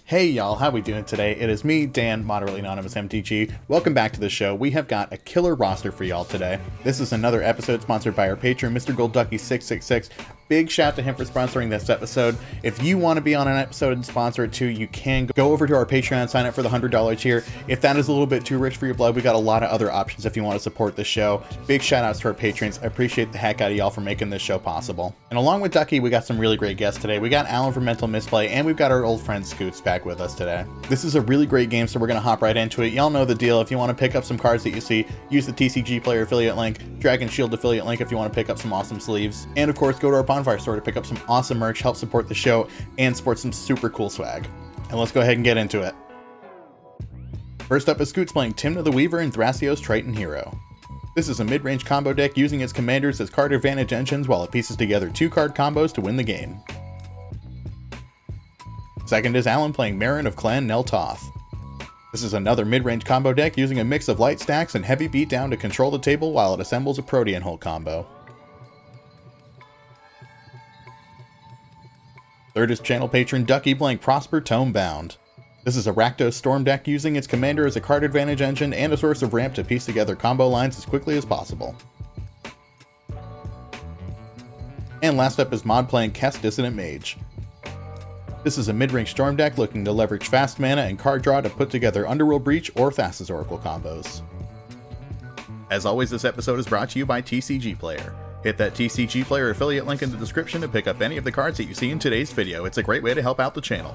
Hey y'all, how we doing today? It is me, Dan, moderately known as MTG. Welcome back to the show. We have got a killer roster for y'all today. This is another episode sponsored by our patron, Mr. Ducky666. Big shout to him for sponsoring this episode. If you want to be on an episode and sponsor it too, you can go over to our Patreon, sign up for the $100 tier. If that is a little bit too rich for your blood, we got a lot of other options if you want to support the show. Big shout outs to our patrons. I appreciate the heck out of y'all for making this show possible. And along with Ducky, we got some really great guests today. We got Alan from Mental Misplay, and we've got our old friend Scoots back with us today. This is a really great game, so we're going to hop right into it. Y'all know the deal. If you want to pick up some cards that you see, use the TCG Player affiliate link, Dragon Shield affiliate link if you want to pick up some awesome sleeves. And of course, go to our Bonfire store to pick up some awesome merch, help support the show, and sport some super cool swag. And let's go ahead and get into it. First up is Scoots playing Tymna the Weaver and Thrasios Triton Hero. This is a mid-range combo deck using its commanders as card advantage engines while it pieces together 2-card combos to win the game. Second is Alan playing Meren of Clan Neltoth. This is another mid-range combo deck using a mix of light stacks and heavy beatdown to control the table while it assembles a Protean Hulk combo. Third is channel patron Ducky playing Prosper Tomebound. This is a Rakdos Storm deck using its commander as a card advantage engine and a source of ramp to piece together combo lines as quickly as possible. And last up is Mod playing Kess Dissident Mage. This is a mid-range Storm deck looking to leverage fast mana and card draw to put together Underworld Breach or Thassa's Oracle combos. As always, this episode is brought to you by TCG Player. Hit that TCG Player affiliate link in the description to pick up any of the cards that you see in today's video. It's a great way to help out the channel.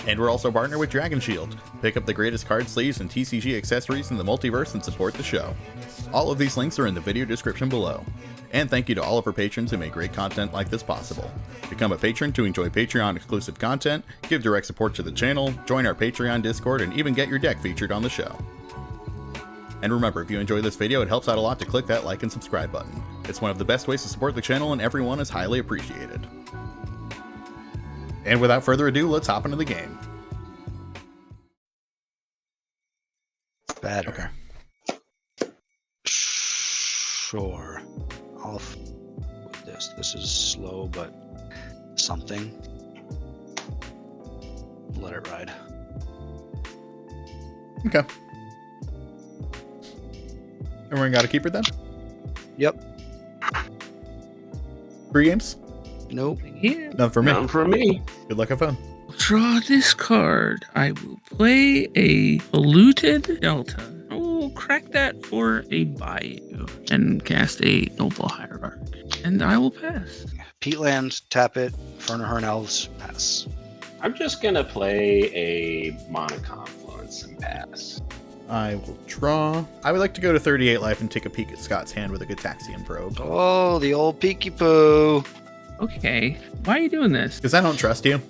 And we're also partnered with Dragon Shield. Pick up the greatest card sleeves and TCG accessories in the multiverse and support the show. All of these links are in the video description below. And thank you to all of our patrons who make great content like this possible. Become a patron to enjoy Patreon exclusive content, give direct support to the channel, join our Patreon Discord, and even get your deck featured on the show. And remember, if you enjoy this video, it helps out a lot to click that like and subscribe button. It's one of the best ways to support the channel, and everyone is highly appreciated. And without further ado, let's hop into the game. Better. Okay. Sure. I'll with this. This is slow, but something. Let it ride. Okay. Everyone got a keeper then? Yep. 3 games? Nope. Here. None for me. None for me. Good luck, have fun. Draw this card. I will play a polluted Delta. I will crack that for a Bayou and cast a Noble Hierarch. And I will pass. Peatland, tap it. Fernahern Elves, pass. I'm just gonna play a Mana Confluence and pass. I will draw. I would like to go to 38 life and take a peek at Scott's hand with a Gataxian Probe. Oh, the old peeky poo. Okay. Why are you doing this? Because I don't trust you.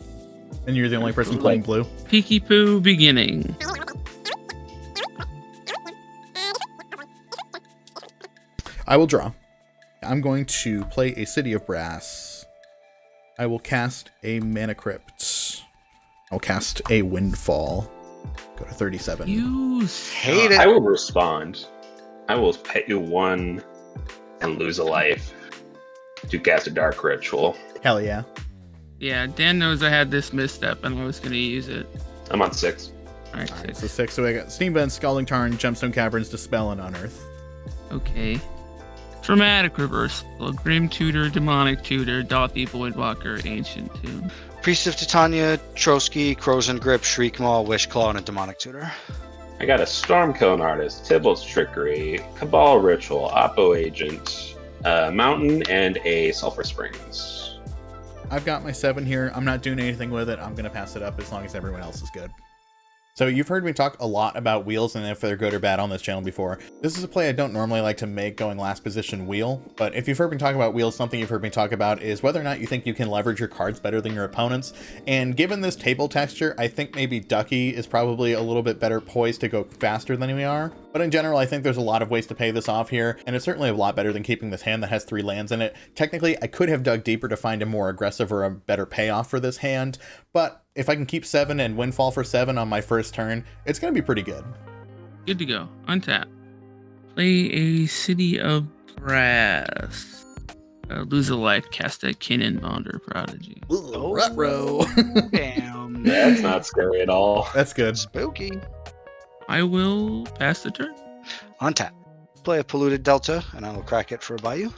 And you're the only person playing blue. Peeky Poo beginning. I will draw. I'm going to play a City of Brass. I will cast a Mana Crypt. I'll cast a Windfall. Go to 37. You Hate it. I will respond. I will pay you 1 and lose a life to cast a Dark Ritual. Hell yeah. Yeah, Dan knows I had this misstep and I was going to use it. I'm on 6. Alright, Alright, 6. so 6. So I got Steamvent, Scalding Tarn, Gemstone Caverns, Dispel, and Unearth. Okay. Dramatic Reversal, Grim Tutor, Demonic Tutor, Dothy Voidwalker, Ancient Tomb. Priest of Titania, Trotsky, Crows and Grip, Shriekmaw, Wishclaw, and a Demonic Tutor. I got a Stormcone Artist, Tybalt's Trickery, Cabal Ritual, Oppo Agent, Mountain, and a Sulphur Springs. I've got my 7 here. I'm not doing anything with it. I'm going to pass it up as long as everyone else is good. So you've heard me talk a lot about wheels and if they're good or bad on this channel before. This is a play I don't normally like to make, going last position wheel, but if you've heard me talk about wheels, something you've heard me talk about is whether or not you think you can leverage your cards better than your opponents. And given this table texture, I think maybe Ducky is probably a little bit better poised to go faster than we are. But in general, I think there's a lot of ways to pay this off here, and it's certainly a lot better than keeping this hand that has 3 lands in it. Technically, I could have dug deeper to find a more aggressive or a better payoff for this hand, but if I can keep 7 and Windfall for 7 on my first turn, it's going to be pretty good. Good to go. Untap. Play a City of Brass. Lose a life, cast a Kinnan Bonder Prodigy. Ruh-roh. Damn. That's not scary at all. That's good. Spooky. I will pass the turn. On tap. Play a polluted delta, and I will crack it for a Bayou.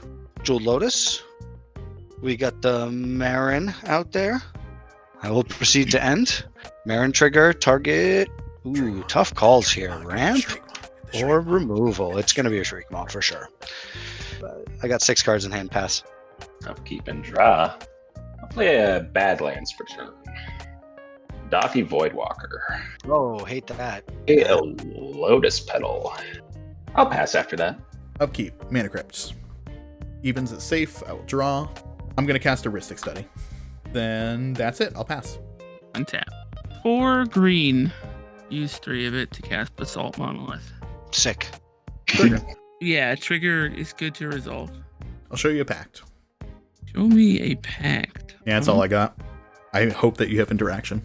Jeweled Lotus. We got the meren out there. I will proceed to end. Meren trigger, target. Ooh, tough calls here. Ramp or removal. It's going to be a Shriek Maw for sure. But I got 6 cards in hand. Pass. Upkeep and draw. I'll play a Badlands for turn. Ducky Voidwalker. Oh, hate that. A Lotus Petal. I'll pass after that. Upkeep, Mana Crypts. Evens it safe, I will draw. I'm going to cast a Heuristic Study. Then that's it, I'll pass. Untap. 4 green. Use 3 of it to cast Basalt Monolith. Sick. Trigger. Yeah, trigger is good to resolve. I'll show you a pact. Show me a pact. Yeah, that's all I got. I hope that you have interaction.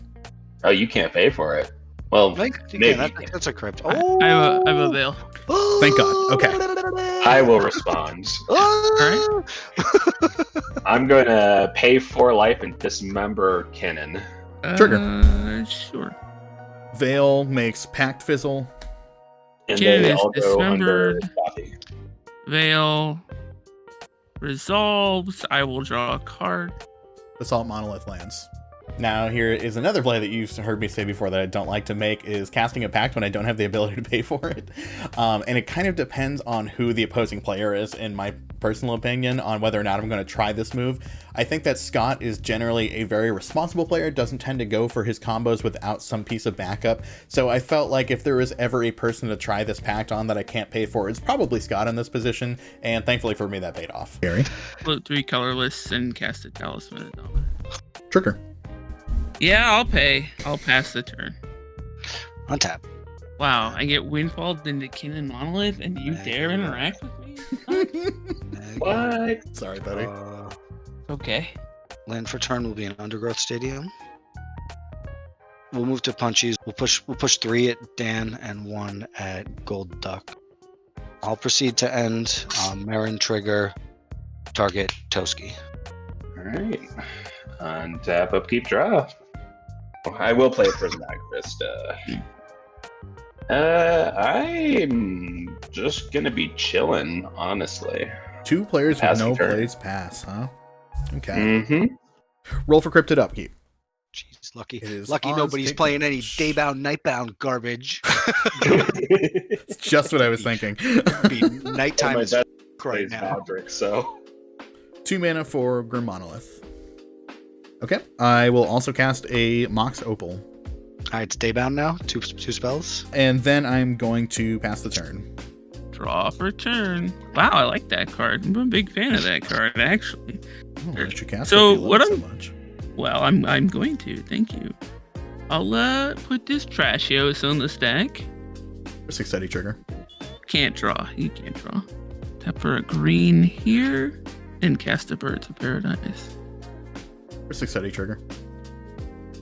Oh, you can't pay for it. Well, Like, maybe. that's a crypt. I Oh, have a veil. Thank God. Okay. I will respond. All I'm going to pay 4 life and dismember Kinnan. Trigger. Sure. Veil makes Pact fizzle. And Kinnan they is all go under dismembered. Ducky. Veil resolves. I will draw a card. Basalt Monolith lands. Now, here is another play that you've heard me say before that I don't like to make, is casting a pact when I don't have the ability to pay for it. And it kind of depends on who the opposing player is, in my personal opinion, on whether or not I'm going to try this move. I think that Scott is generally a very responsible player, doesn't tend to go for his combos without some piece of backup. So I felt like if there is ever a person to try this pact on that I can't pay for, it's probably Scott in this position. And thankfully for me, that paid off. Gary. Float 3 colorless and cast a Talisman. Trigger. Yeah, I'll pay. I'll pass the turn. On tap. Wow, I get windfalled into Kinnan Monolith and you dare interact with me? What? Sorry, buddy. Okay. Land for turn will be an Undergrowth Stadium. We'll move to punchies. We'll push 3 at Dan and 1 at Gold Duck. I'll proceed to end. Meren trigger. Target Toski. Alright. Untap, upkeep, draw. I will play Prison Activist. I'm just gonna be chilling, honestly. 2 players with Passing no turn. plays pass, huh? Okay. Mm-hmm. Roll for Cryptid Upkeep. Jeez, lucky. It is Lucky Oz nobody's taking- playing any daybound, nightbound garbage. It's just what I was thinking. Be nighttime My as dad f- right plays now. Maverick, so 2 mana for Grim Monolith. Okay. I will also cast a Mox Opal. Alright, it's daybound now. Two spells. And then I'm going to pass the turn. Draw for turn. Wow, I like that card. I'm a big fan of that card, actually. Oh, why don't you cast So it if you what love it I'm- so much? Well, I'm going to. Thank you. I'll put this thrasios on the stack. 6 steady trigger. Can't draw. You can't draw. Tap for a green here and cast a Birds of Paradise. 6 steady trigger.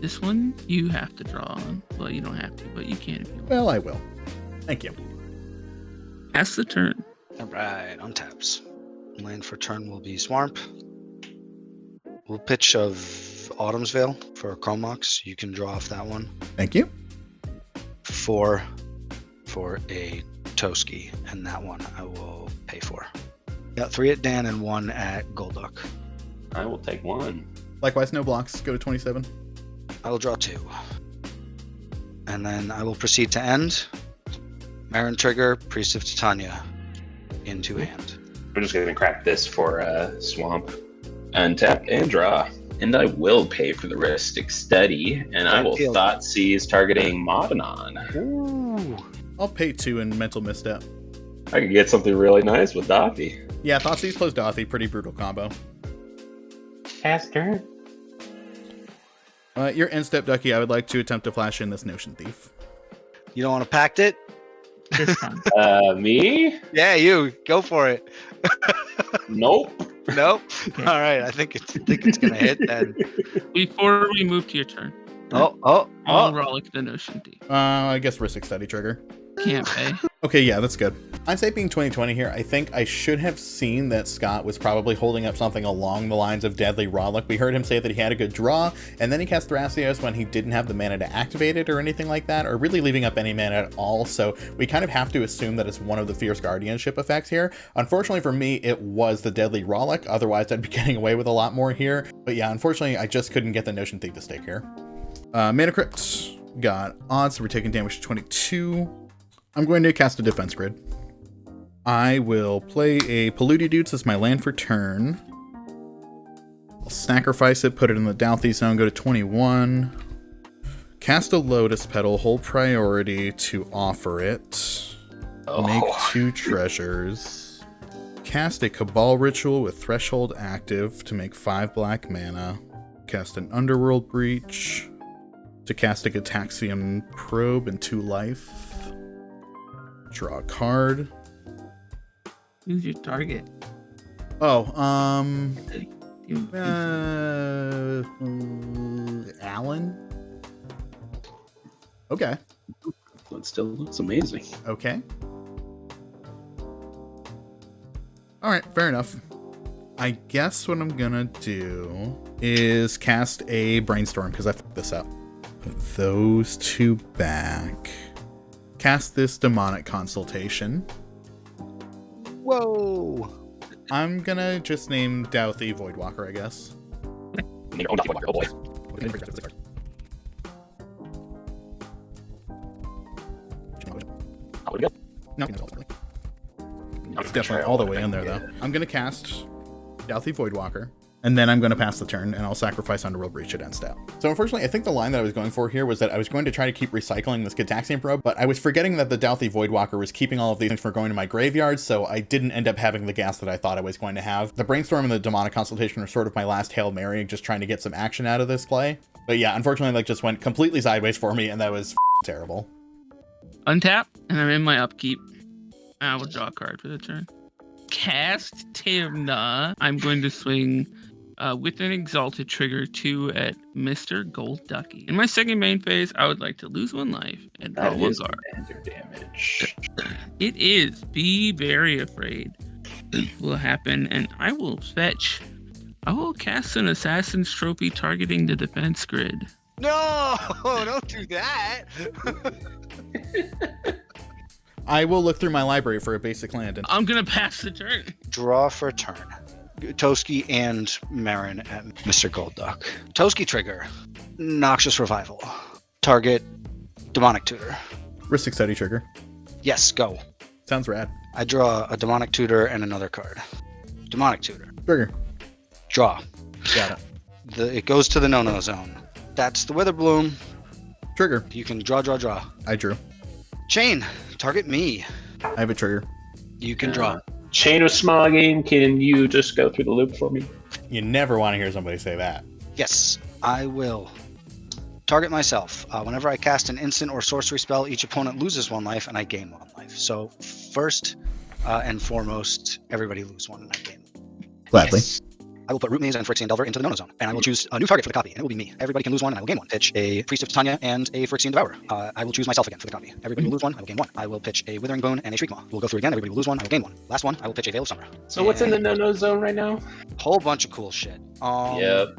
This one you have to draw on. Well, you don't have to, but you can if you want. Well, I will. Thank you. Pass the turn. Alright, on taps. Land for turn will be Swamp. We'll pitch of Autumn's Veil for a Chromox. You can draw off that one. Thank you. 4 for a Toski, and that one I will pay for. Got 3 at Dan and 1 at Golduck. I will take 1. Likewise, no blocks. Go to 27. I will draw 2. And then I will proceed to end. Meren trigger, Priest of Titania into hand. I'm just gonna crack this for Swamp. Untap and draw. And I will pay for the Heuristic Study, and I will Thought Seize targeting Modanon. Ooh. I'll pay 2 in Mental Misstep. I could get something really nice with Ducky. Yeah, Thoughtseize plus Dothy. Pretty brutal combo. Fast turn. Your end step, Ducky. I would like to attempt to flash in this Notion Thief. You don't want to pact it? This time. Me? Yeah, you. Go for it. Nope. Nope. Okay. All right. I think it's gonna hit then. Before we move to your turn, Oh. I'll relic the Notion Deep. I guess Heuristic Study trigger. Can't pay. Okay, yeah, that's good. I say being 2020 here, I think I should have seen that Scott was probably holding up something along the lines of Deadly Rollick. We heard him say that he had a good draw, and then he cast Thrasios when he didn't have the mana to activate it or anything like that, or really leaving up any mana at all, so we kind of have to assume that it's one of the Fierce Guardianship effects here. Unfortunately for me, it was the Deadly Rollick, otherwise I'd be getting away with a lot more here. But yeah, unfortunately, I just couldn't get the Notion Thief to stick here. Mana Crypt got odds, so we're taking damage to 22. I'm going to cast a Defense Grid. I will play a Polluted as my land for turn. I'll sacrifice it, put it in the Doughty zone, go to 21. Cast a Lotus Petal, hold priority to offer it. Make 2 treasures. Cast a Cabal Ritual with Threshold active to make 5 black mana. Cast an Underworld Breach to cast a Gataxian Probe and 2 life. Draw a card. Who's your target? Oh, Alan? Okay. That still looks amazing. Okay. Alright, fair enough. I guess what I'm gonna do is cast a Brainstorm, because I fucked this up. Put those 2 back. Cast this Demonic Consultation. Whoa! I'm gonna just name Doughty Voidwalker, I guess. Your own Voidwalker, oh boy. How would it go? No, it's definitely all the way in there, though. I'm gonna cast Doughty Voidwalker, and then I'm going to pass the turn, and I'll sacrifice Underworld Breach at end step. So unfortunately, I think the line that I was going for here was that I was going to try to keep recycling this Gataxian Probe, but I was forgetting that the Doughty Voidwalker was keeping all of these things for going to my graveyard, so I didn't end up having the gas that I thought I was going to have. The Brainstorm and the Demonic Consultation are sort of my last Hail Mary, just trying to get some action out of this play. But yeah, unfortunately, like, just went completely sideways for me, and that was terrible. Untap, and I'm in my upkeep. I will draw a card for the turn. Cast Tymna. I'm going to swing with an Exalted trigger 2 at Mr. Gold Ducky. In my second main phase, I would like to lose 1 life and draw 1 card. Commander damage. It is Be Very Afraid will happen, and I will fetch. I will cast an Assassin's Trophy targeting the defense grid. No! Don't do that! I will look through my library for a basic land. And I'm going to pass the turn. Draw for a turn. Toski and Meren at Mr. Golduck. Toski trigger. Noxious Revival. Target Demonic Tutor. Ristic Study trigger. Yes, go. Sounds rad. I draw a Demonic Tutor and another card. Demonic Tutor. Trigger. Draw. Got it. It goes to the no-no zone. That's the Witherbloom. Trigger. You can draw. I drew. Chain. Target me. I have a trigger. You can draw. Chain of Smogging, can you just go through the loop for me? You never want to hear somebody say that. Yes, I will. Target myself. Whenever I cast an instant or sorcery spell, each opponent loses 1 life and I gain 1 life. So first and foremost, everybody lose 1 and I gain 1. Gladly. Yes. I will put Root Maze and Phyrexian Delver into the no-no zone, and I will choose a new target for the copy, and it will be me. Everybody can lose 1, and I will gain 1. Pitch a Priest of Titania and a Phyrexian Devourer. I will choose myself again for the copy. Everybody will lose 1, I will gain 1. I will pitch a Withering Bone and a Shriekmaw. We'll go through again, everybody will lose 1, I will gain 1. Last one, I will pitch a Veil of Summer. So what's in the no-no zone right now? Whole bunch of cool shit. Yep.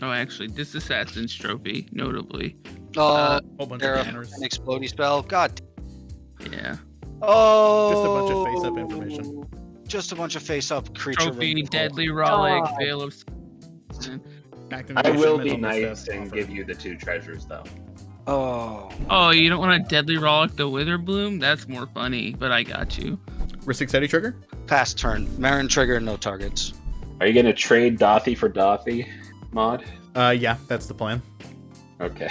Oh, actually, this Assassin's Trophy, notably. Whole bunch of An banners. Explodey spell. God. Yeah. Oh. Just a bunch of face-up information. Just a bunch of face-up creature. Trophy, removal. Deadly Rollick, Veil of... I will be nice and give you the 2 treasures, though. Oh, you don't want a Deadly Rollick the Witherbloom? That's more funny, but I got you. Ristic Study trigger? Pass turn. Meren trigger, no targets. Are you going to trade Dothy for Dothy, Mod? Yeah, that's the plan. Okay.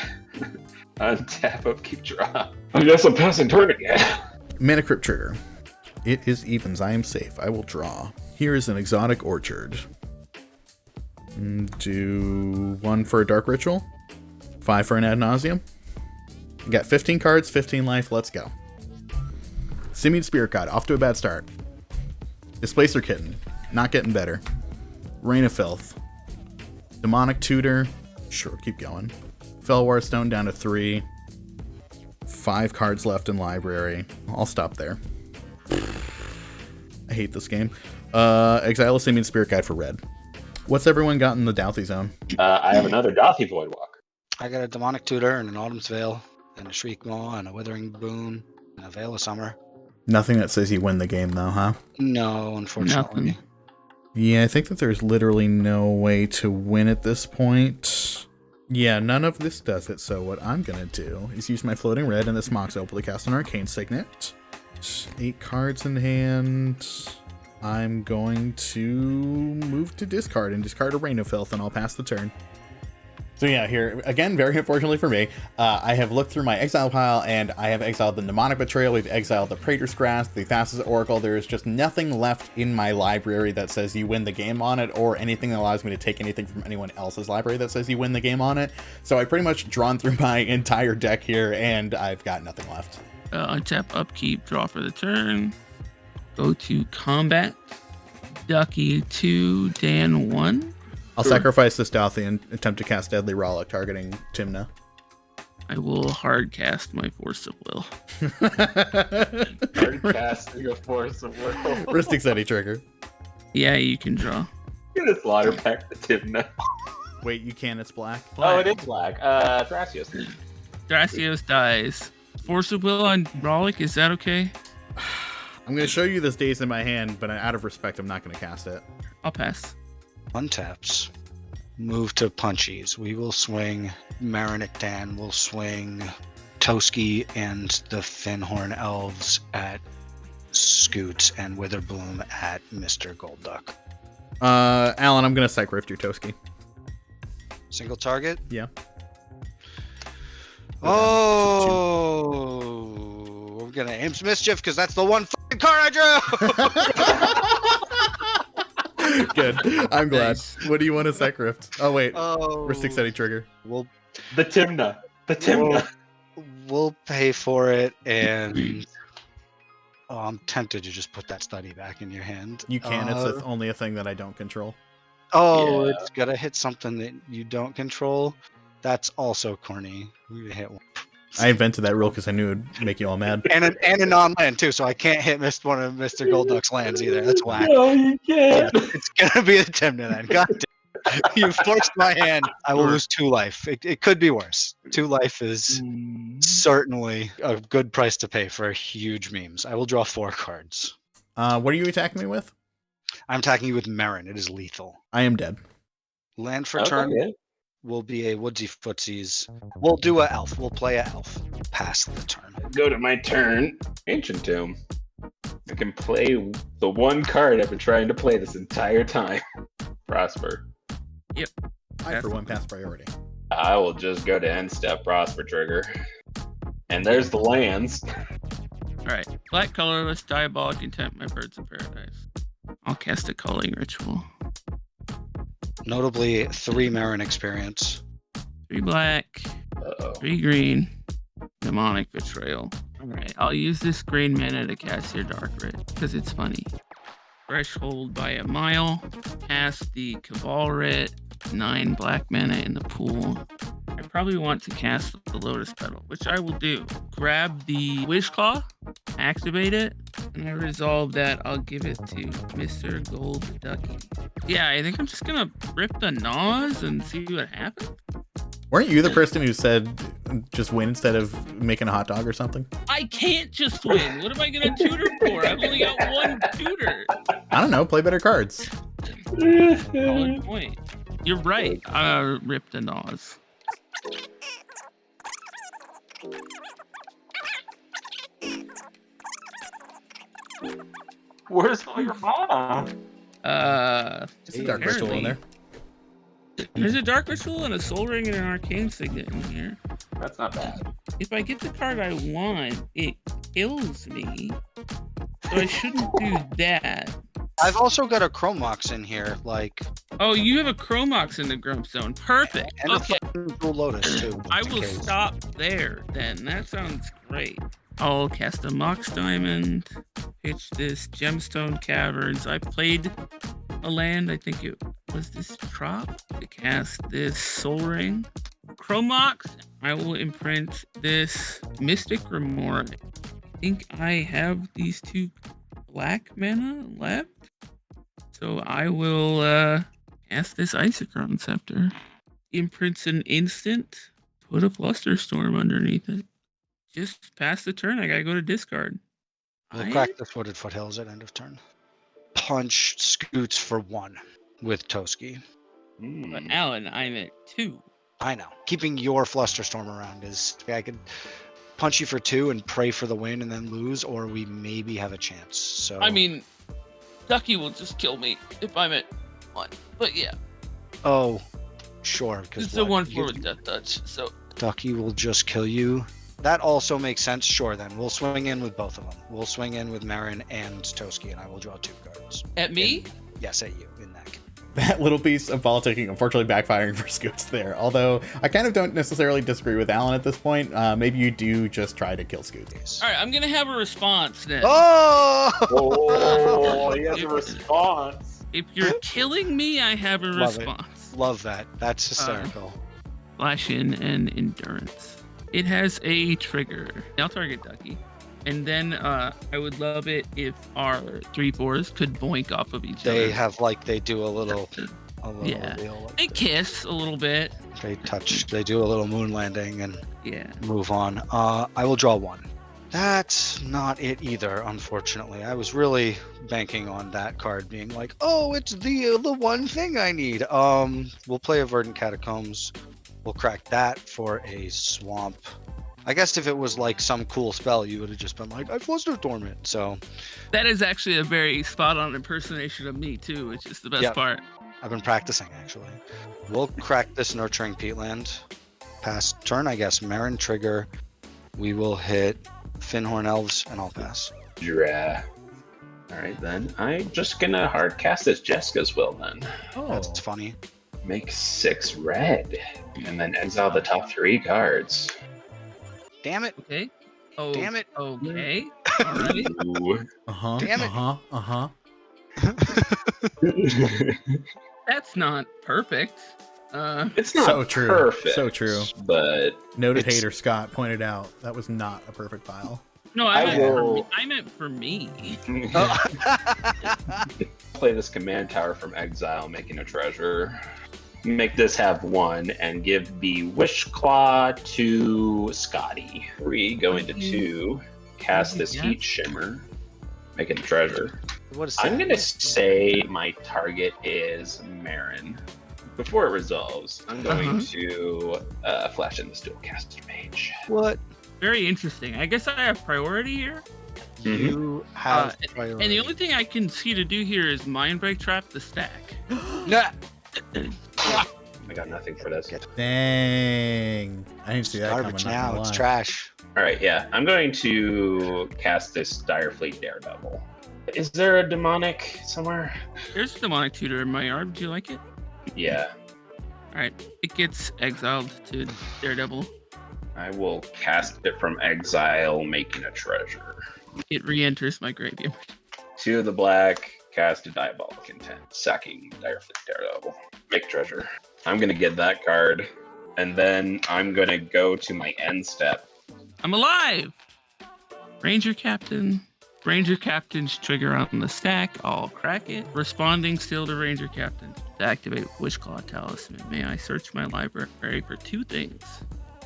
Untap, upkeep, draw. I guess I'm passing turn again. Mana Crypt trigger. It is evens. I am safe. I will draw. Here is an Exotic Orchard. Do 1 for a Dark Ritual. 5 for an Ad Nauseam. You got 15 cards, 15 life. Let's go. Simian Spirit God. Off to a bad start. Displacer Kitten. Not getting better. Rain of Filth. Demonic Tutor. Sure, keep going. Fellwar Stone down to 3. 5 cards left in library. I'll stop there. I hate this game. Exile a Simian Spirit Guide for red. What's everyone got in the Douthy zone? I have another Douthy Voidwalker. I got a Demonic Tutor and an Autumn's Veil and a Shriek Maw and a Withering Boon and a Veil of Summer. Nothing that says you win the game, though, huh? No, unfortunately. Nothing. Yeah, I think that there's literally no way to win at this point. Yeah, none of this does it, so what I'm going to do is use my Floating Red and this Mox Opal to cast an Arcane Signet. 8 cards in hand. I'm going to move to discard and discard a Rain of Filth, and I'll pass the turn. So yeah, here, again, very unfortunately for me, I have looked through my exile pile, and I have exiled the Mnemonic Betrayal, we've exiled the Praetor's Grasp, the Thassa's Oracle. There is just nothing left in my library that says you win the game on it, or anything that allows me to take anything from anyone else's library that says you win the game on it. So I pretty much drawn through my entire deck here, and I've got nothing left. Untap, upkeep, draw for the turn. Go to combat. Ducky 2, Dan 1. I'll sacrifice this Douthy and attempt to cast Deadly Rollick, targeting Tymna. I will hard cast my Force of Will. Hard casting a Force of Will. Ristic City trigger. Yeah, you can draw. Get a slaughter pack the Tymna. Wait, you can, it's black? Oh, it is black. Thrasios. Thrasios dies. Force of Will on Rollick, is that okay? I'm going to show you this Daze in my hand, but out of respect, I'm not going to cast it. I'll pass. Untaps. Move to Punchies. We will swing Marinic Dan. We'll swing Toski and the Finhorn Elves at Scoots and Witherbloom at Mr. Golduck. Alan, I'm going to Psych Rift your Toski. Single target? Yeah. Oh, we're going to aim some mischief because that's the one fucking card I drew! Good. I'm glad. Nice. What do you want to Psych Rift? Oh, wait. Oh, Ristic City trigger. The Tymna. The Tymna. We'll pay for it, and I'm tempted to just put that study back in your hand. You can. It's only a thing that I don't control. Oh, Yeah. it's gotta hit something that you don't control. That's also corny. We hit one. I invented that rule because I knew it would make you all mad. And a non-land too, so I can't hit one of Mr. Golduck's lands either. That's whack. No, you can't. It's gonna be a Tymna then. God damn. You forced my hand. I will lose 2 life. It could be worse. 2 life is certainly a good price to pay for huge memes. I will draw 4 cards. What are you attacking me with? I'm attacking you with Meren. It is lethal. I am dead. Land for Okay, turn yeah. will be a Woodsy Footsies. We'll do a elf. We'll play a elf. Pass the turn. Go to my turn. Ancient Tomb. I can play the one card I've been trying to play this entire time. Prosper. I, for one, pass priority. I will just go to end step Prosper trigger. And there's the lands. Alright. Black colorless, diabolic intent, my birds of paradise. I'll cast a culling ritual. Notably, 3 Meren experience. 3 black, Uh-oh. 3 green, demonic betrayal. Alright, I'll use this green mana to cast your dark red, because it's funny. Threshold by a mile. Cast the Cabal Red, 9 black mana in the pool. I probably want to cast the Lotus Petal, which I will do. Grab the Wish Claw, activate it, and I resolve that I'll give it to Mr. Gold Ducky. Yeah, I think I'm just gonna rip the Naws and see what happens. Weren't you the person who said just win instead of making a hot dog or something? I can't just win. What am I gonna tutor for? I've only got 1 tutor. I don't know. Play better cards. Solid point. You're right. Rip the Naws. Where's all your mana? It's a dark ritual in there. There's a Dark Ritual and a Soul Ring and an Arcane Signet in here. That's not bad. If I get the card I want, it kills me. So I shouldn't do that. I've also got a Chromox in here, like. Oh, you have a Chromox in the Grump Zone. Perfect. And Okay. a fucking Blue Lotus too. I just in will case. stop there then. That sounds great. I'll cast a Mox Diamond, pitch this Gemstone Caverns. I played a land, I think it was this Trop, to cast this Soul Ring. Chromox, I will imprint this Mystic Remora. I think I have these 2 black mana left. So I will cast this Isochron Scepter. Imprints an instant. Put a Flusterstorm underneath it. Just pass the turn. I gotta go to discard. We'll crack the Footed Foothills at end of turn. Punch Scoots for 1 with Toski. But Alan, I'm at 2. I know. Keeping your Flusterstorm around is I could punch you for 2 and pray for the win and then lose, or we maybe have a chance. So I mean, Ducky will just kill me if I'm at 1. But yeah. Oh, sure. It's a 1/4 with Death Touch, so Ducky will just kill you. That also makes sense. Sure, then we'll swing in with both of them. We'll swing in with Meren and Toski, and I will draw 2 cards. At me? Yes, at you in that case. That little piece of politicking unfortunately backfiring for Scoots there. Although I kind of don't necessarily disagree with Alan at this point. Maybe you do just try to kill Scoots. All right, I'm gonna have a response then. Oh! He has a response. If you're killing me, I have a Love it. response. Love that. That's hysterical. Flash in and endurance. It has a trigger. I'll target Ducky. And then I would love it if our 3/4s could boink off of each other. They have they do a little Yeah. deal like They this. kiss a little bit. They touch. They do a little moon landing and Yeah. move on. I will draw 1. That's not it either, unfortunately. I was really banking on that card being like, oh, it's the one thing I need. We'll play a Verdant Catacombs. We'll crack that for a swamp. I guess if it was like some cool spell, you would have just been like, I Flusterstorm it. So That is actually a very spot-on impersonation of me, too, which is the best Yep. part. I've been practicing, actually. We'll crack this Nurturing Peatland. Pass turn, I guess. Meren trigger. We will hit Finhorn Elves, and I'll pass. Draw. All right, then. I'm just gonna hard cast this Jessica's Will then. Oh, That's funny. Make 6 red, and then exile the top 3 cards. Damn it. Okay. Oh, Damn it. Okay. All right. Ooh. Damn it. That's not perfect. It's not So true. perfect. So true. But Noted It's- hater Scott pointed out that was not a perfect file. No, I will- I meant for me. play this command tower from exile, making a treasure. Make this have 1 and give the Wish Claw to Scotty. 3 go into 2. Cast this Yeah. Heat Shimmer, making a treasure. What is I'm that? gonna say my target is Meren. Before it resolves, I'm going to flash in this Dualcaster Mage. What? Very interesting. I guess I have priority here. You have And priority. the only thing I can see to do here is Mind Break Trap the stack. Nah. I got nothing for this. Dang. I didn't see that Garbage coming. not now. gonna It's lie. trash. All right, yeah, I'm going to cast this Direfleet Daredevil. Is there a demonic somewhere? There's a Demonic Tutor in my yard. Do you like it? Yeah, Alright. It gets exiled to Daredevil. I will cast it from exile, making a treasure. It re-enters my graveyard. 2 of the black, cast a Diabolic Intent, sacking Direfleet Daredevil. Make treasure. I'm going to get that card, and then I'm going to go to my end step. I'm alive! Ranger Captain. Ranger Captain's trigger on the stack. I'll crack it. Responding still to Ranger Captain. To activate Wishclaw Talisman, may I search my library for 2 things?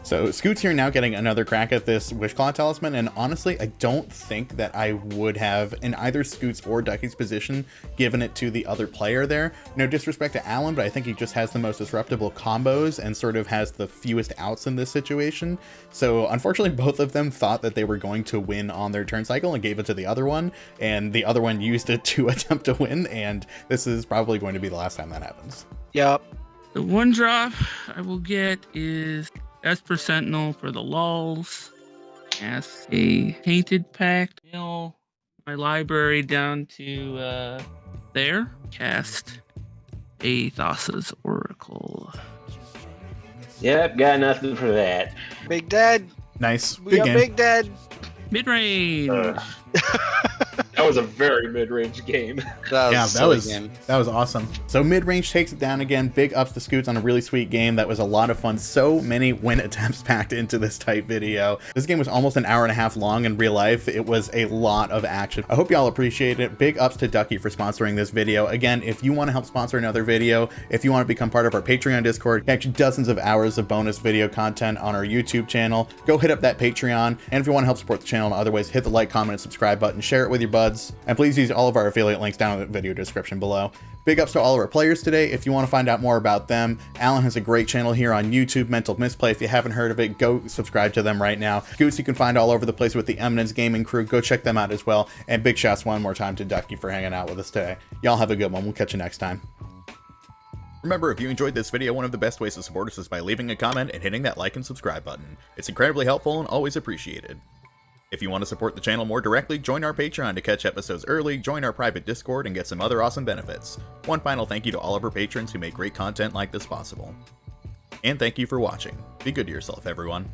So Scoots here now getting another crack at this Wishclaw Talisman, and honestly, I don't think that I would have, in either Scoots or Ducky's position, given it to the other player there. No disrespect to Alan, but I think he just has the most disruptible combos and sort of has the fewest outs in this situation. So unfortunately, both of them thought that they were going to win on their turn cycle and gave it to the other one, and the other one used it to attempt to win, and this is probably going to be the last time that happens. Yep. The 1 drop I will get is Esper Sentinel for the lulls. Cast a Tainted Pact. Nail my library down to there. Cast a Thassa's Oracle. Yep, got nothing for that. Big Dad. Nice. We Good got game. Big Dad. Mid range. That was a very mid-range game. That was awesome. So mid-range takes it down again. Big ups to Scoots on a really sweet game. That was a lot of fun. So many win attempts packed into this type video. This game was almost an hour and a half long in real life. It was a lot of action. I hope y'all appreciate it. Big ups to Ducky for sponsoring this video. Again, if you want to help sponsor another video, if you want to become part of our Patreon Discord, catch dozens of hours of bonus video content on our YouTube channel, go hit up that Patreon. And if you want to help support the channel in other ways, hit the like, comment, and subscribe button, share it with your buds, and please use all of our affiliate links down in the video description below. Big ups to all of our players today. If you want to find out more about them, Alan has a great channel here on YouTube, Mental Misplay. If you haven't heard of it, go subscribe to them right now. Scoots you can find all over the place with the Eminence Gaming crew. Go check them out as well. And big shouts one more time to Ducky for hanging out with us today. Y'all have a good one. We'll catch you next time. Remember, if you enjoyed this video, one of the best ways to support us is by leaving a comment and hitting that like and subscribe button. It's incredibly helpful and always appreciated. If you want to support the channel more directly, join our Patreon to catch episodes early, join our private Discord, and get some other awesome benefits. One final thank you to all of our patrons who make great content like this possible. And thank you for watching. Be good to yourself, everyone.